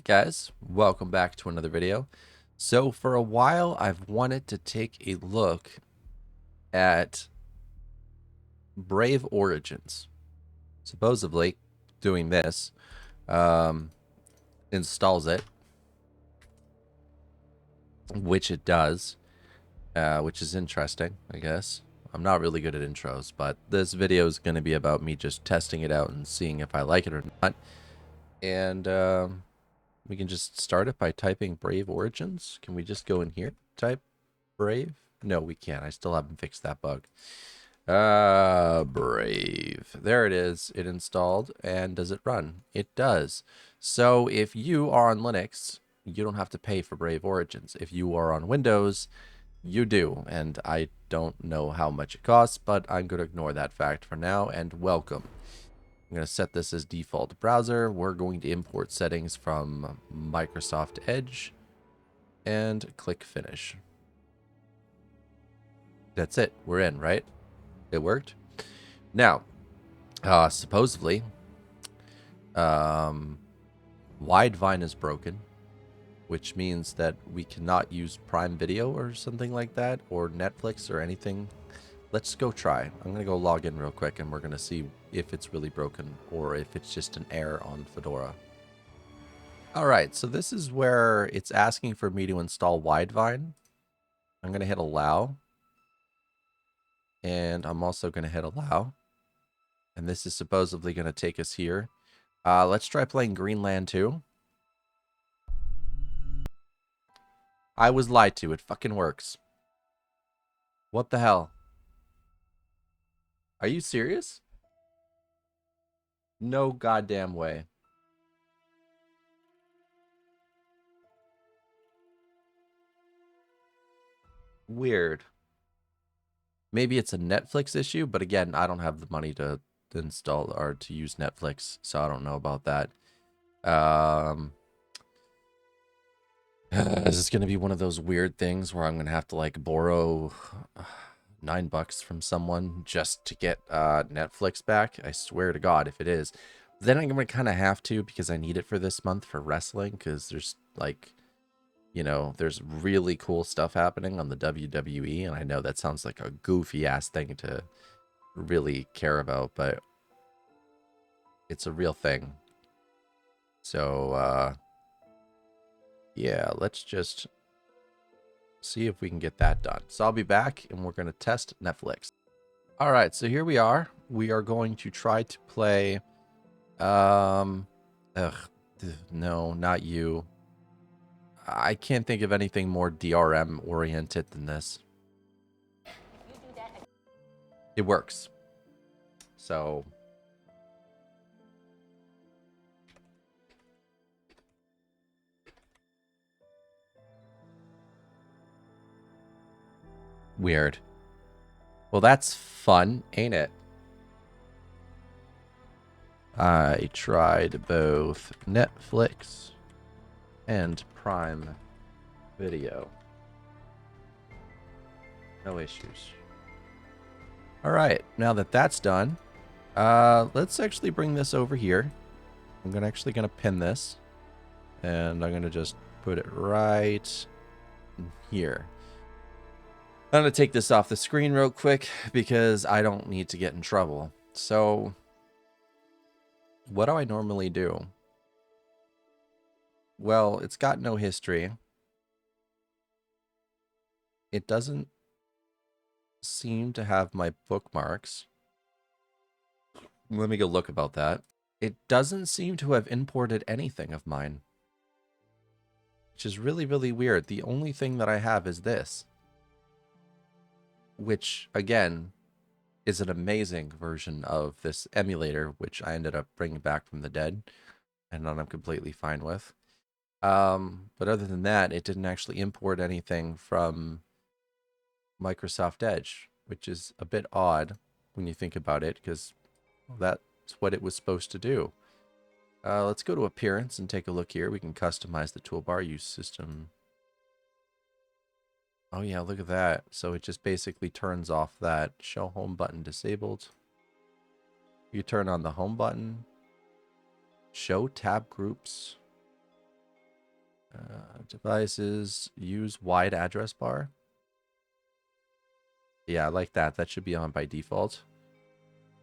Hey guys, welcome back to another video. So for a while I've wanted to take a look at Brave Origins. Supposedly doing this installs it, which it does, which is interesting, I guess. I'm not really good at intros, but this video is going to be about me just testing it out and seeing if I like it or not. And we can just start it by typing Brave Origins. Can we just go in here, type Brave? No, we can't. I still haven't fixed that bug. Brave. There it is. It installed. And does it run? It does. So if you are on Linux, you don't have to pay for Brave Origins. If you are on Windows, you do. And I don't know how much it costs, but I'm going to ignore that fact for now and welcome. I'm going to set this as default browser. We're going to import settings from Microsoft Edge and click finish. That's it. We're in, right? It worked. Now, supposedly, Widevine is broken, which means that we cannot use Prime Video or something like that, or Netflix or anything. Let's go try. I'm going to go log in real quick, and we're going to see if it's really broken or if it's just an error on Fedora. All right, so this is where it's asking for me to install Widevine. I'm going to hit allow. And I'm also going to hit allow. And this is supposedly going to take us here. Let's try playing Greenland 2. I was lied to. It fucking works. What the hell? Are you serious? No goddamn way. Weird. Maybe it's a Netflix issue, but again, I don't have the money to install or to use Netflix, so I don't know about that. This is going to be one of those weird things where I'm going to have to like borrow $9 from someone just to get Netflix back. I swear to God, if it is. Then I'm going to kind of have to because I need it for this month for wrestling because there's like, you know, there's really cool stuff happening on the WWE. And I know that sounds like a goofy ass thing to really care about, but it's a real thing. So, yeah, let's just see if we can get that done. So I'll be back and we're going to test Netflix. All right, so here we are. We are going to try to play, no, not you. I can't think of anything more DRM oriented than this. It works. So weird. Well, that's fun, ain't it? I tried both Netflix and Prime Video. No issues. All right, now that that's done, let's actually bring this over here. I'm actually gonna pin this, and I'm gonna just put it right here. I'm gonna take this off the screen real quick because I don't need to get in trouble. So, what do I normally do? Well, it's got no history. It doesn't seem to have my bookmarks. Let me go look about that. It doesn't seem to have imported anything of mine, which is really, really weird. The only thing that I have is this, which, again, is an amazing version of this emulator, which I ended up bringing back from the dead, and I'm completely fine with. But other than that, it didn't actually import anything from Microsoft Edge, which is a bit odd when you think about it, because that's what it was supposed to do. Let's go to Appearance and take a look here. We can customize the toolbar, use system. Oh yeah, look at that. So it just basically turns off that show home button disabled. You turn on the home button, show tab groups. Devices, use wide address bar. Yeah, I like that. That should be on by default.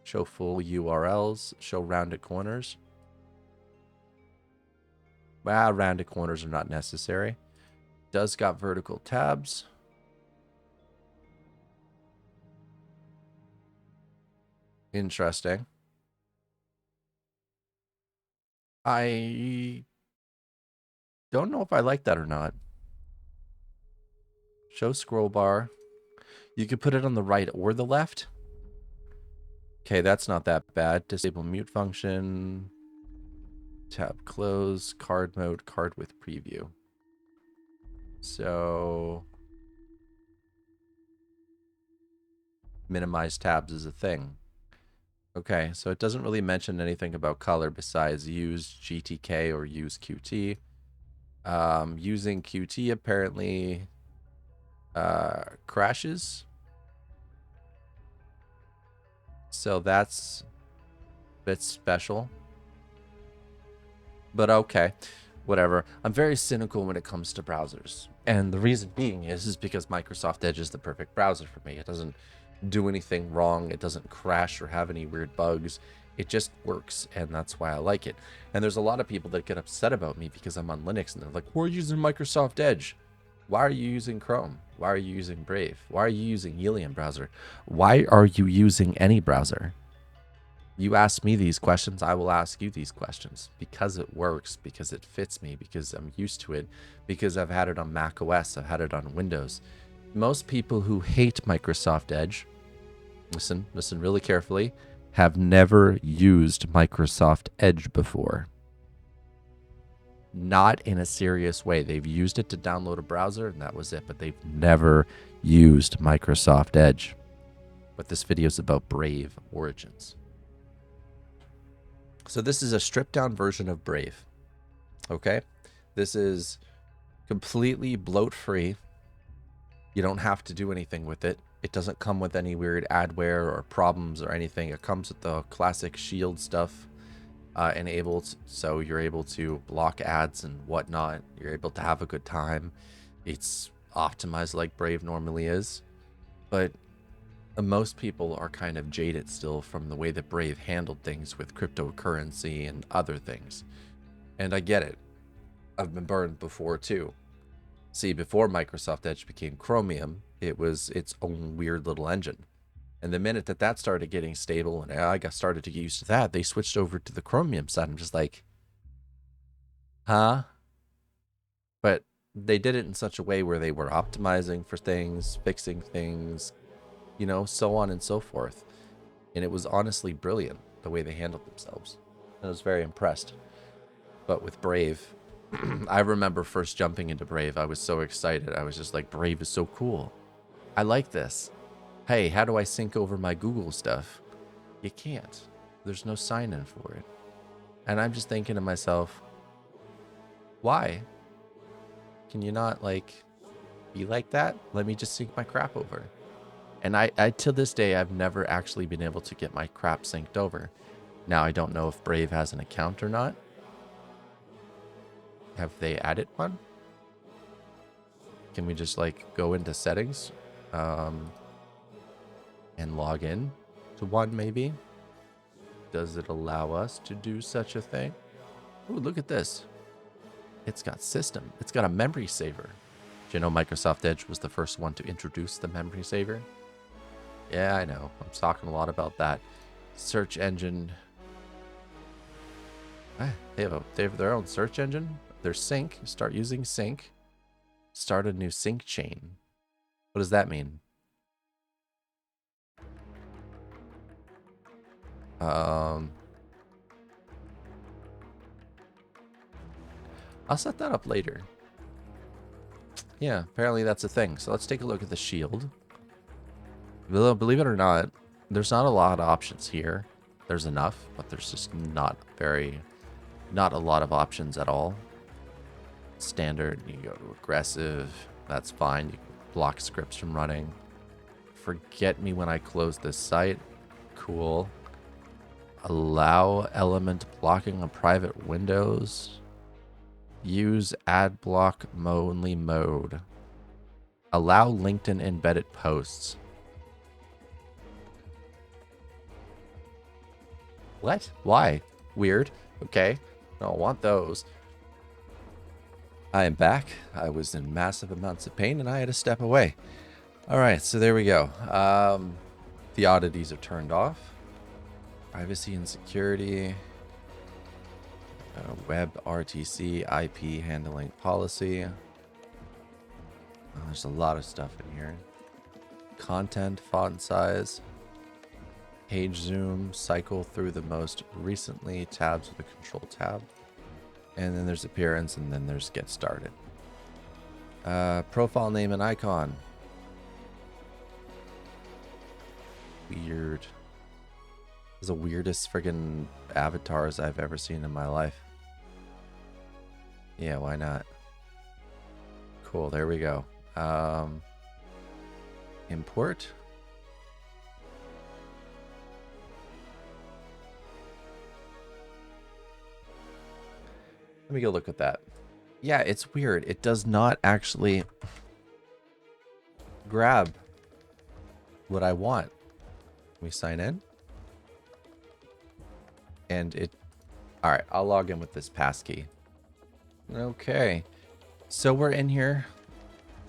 Show full URLs. Show rounded corners. Well, rounded corners are not necessary. Does got vertical tabs. Interesting. I don't know if I like that or not. Show scroll bar. You could put it on the right or the left. Okay, that's not that bad. Disable mute function. Tab close. Card mode. Card with preview. So minimize tabs is a thing. Okay, so it doesn't really mention anything about color besides use GTK or use QT. Using QT apparently crashes. So that's a bit special. But okay, whatever. I'm very cynical when it comes to browsers. And the reason being is because Microsoft Edge is the perfect browser for me. It doesn't do anything wrong. It doesn't crash or have any weird bugs. It just works, and that's why I like it. And there's a lot of people that get upset about me because I'm on Linux, and they're like, we're using Microsoft Edge. Why are you using Chrome? Why are you using Brave? Why are you using Helium browser? Why are you using any browser? You ask me these questions, I will ask you these questions. Because it works, because it fits me, because I'm used to it, because I've had it on Mac OS, I've had it on Windows. Most people who hate Microsoft Edge, listen really carefully, have never used Microsoft Edge before. Not in a serious way. They've used it to download a browser and that was it, but they've never used Microsoft Edge. But this video is about Brave Origins. So this is a stripped down version of Brave. Okay? This is completely bloat free. You don't have to do anything with it. It doesn't come with any weird adware or problems or anything. It comes with the classic shield stuff enabled, so you're able to block ads and whatnot. You're able to have a good time. It's optimized like Brave normally is, but most people are kind of jaded still from the way that Brave handled things with cryptocurrency and other things. And I get it. I've been burned before too. See, before Microsoft Edge became Chromium, it was its own weird little engine. And the minute that that started getting stable and I started to get used to that, they switched over to the Chromium side. I'm just like, huh? But they did it in such a way where they were optimizing for things, fixing things, you know, so on and so forth. And it was honestly brilliant the way they handled themselves. I was very impressed. But with Brave, I remember first jumping into Brave. I was so excited. I was just like, Brave is so cool. I like this. Hey, how do I sync over my Google stuff? You can't. There's no sign-in for it. And I'm just thinking to myself, why? Can you not, like, be like that? Let me just sync my crap over. And I till this day, I've never actually been able to get my crap synced over. Now, I don't know if Brave has an account or not. Have they added one? Can we just, like, go into settings? And log in to one, maybe? Does it allow us to do such a thing? Oh, look at this. It's got system. It's got a memory saver. Do you know Microsoft Edge was the first one to introduce the memory saver? Yeah, I know. I'm talking a lot about that. Search engine. They have their own search engine. Their sync. Start using sync. Start a new sync chain. What does that mean? I'll set that up later. Yeah, apparently that's a thing. So let's take a look at the shield. Believe it or not, there's not a lot of options here. There's enough, but there's just not a lot of options at all. Standard, you go to aggressive, that's fine. You can block scripts from running. Forget me when I close this site. Cool. Allow element blocking on private windows. Use ad block only mode. Allow LinkedIn embedded posts. What? Why? Weird. Okay. I don't want those. I am back. I was in massive amounts of pain and I had to step away. All right, so there we go. The oddities are turned off. Privacy and security. Web RTC IP handling policy. Oh, there's a lot of stuff in here. Content, font size, page zoom, cycle through the most recently tabs with a control tab. And then there's appearance, and then there's get started. Profile name and icon. Weird. This is the weirdest friggin' avatars I've ever seen in my life. Yeah, why not? Cool, there we go. Import. Let me go look at that. Yeah, it's weird. It does not actually grab what I want. We sign in. And it... Alright, I'll log in with this passkey. Okay. So we're in here.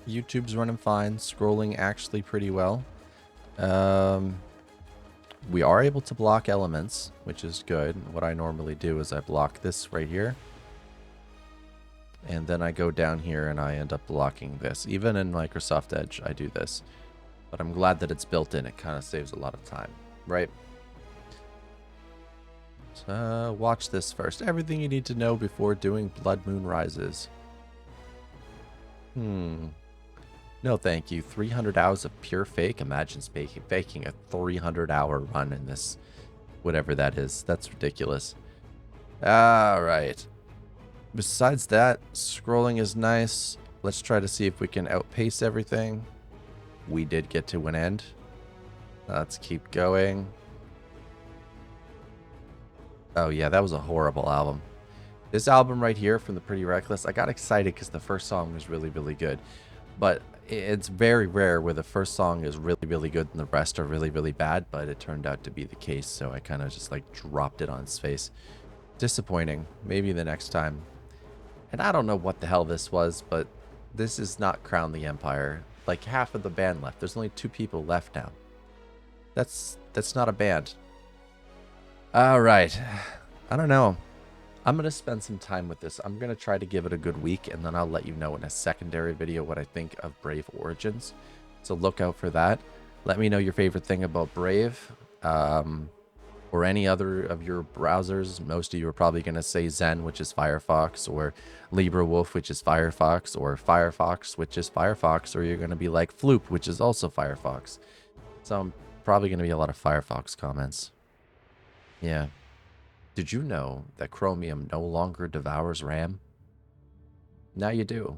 YouTube's running fine. Scrolling actually pretty well. We are able to block elements, which is good. What I normally do is I block this right here. And then I go down here and I end up blocking this. Even in Microsoft Edge, I do this. But I'm glad that it's built in. It kind of saves a lot of time, right? So watch this first. Everything you need to know before doing Blood Moon Rises. No, thank you. 300 hours of pure fake. Imagine faking a 300-hour run in this, whatever that is. That's ridiculous. All right. Besides that, scrolling is nice. Let's try to see if we can outpace everything. We did get to an end. Let's keep going. Oh yeah, that was a horrible album. This album right here from the Pretty Reckless, I got excited because the first song was really, really good. But it's very rare where the first song is really, really good and the rest are really, really bad. But it turned out to be the case, so I kind of just like dropped it on its face. Disappointing. Maybe the next time. And I don't know what the hell this was, but this is not Crown the Empire. Like half of the band left. There's only 2 people left now. That's not a band. All right. I don't know. I'm going to spend some time with this. I'm going to try to give it a good week, and then I'll let you know in a secondary video what I think of Brave Origins. So look out for that. Let me know your favorite thing about Brave. Or any other of your browsers. Most of you are probably going to say Zen, which is Firefox, or LibreWolf, which is Firefox, or Firefox, which is Firefox, or you're going to be like Floop, which is also Firefox. So I'm probably going to be a lot of Firefox comments. Yeah. Did you know that Chromium no longer devours RAM? Now you do.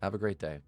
Have a great day.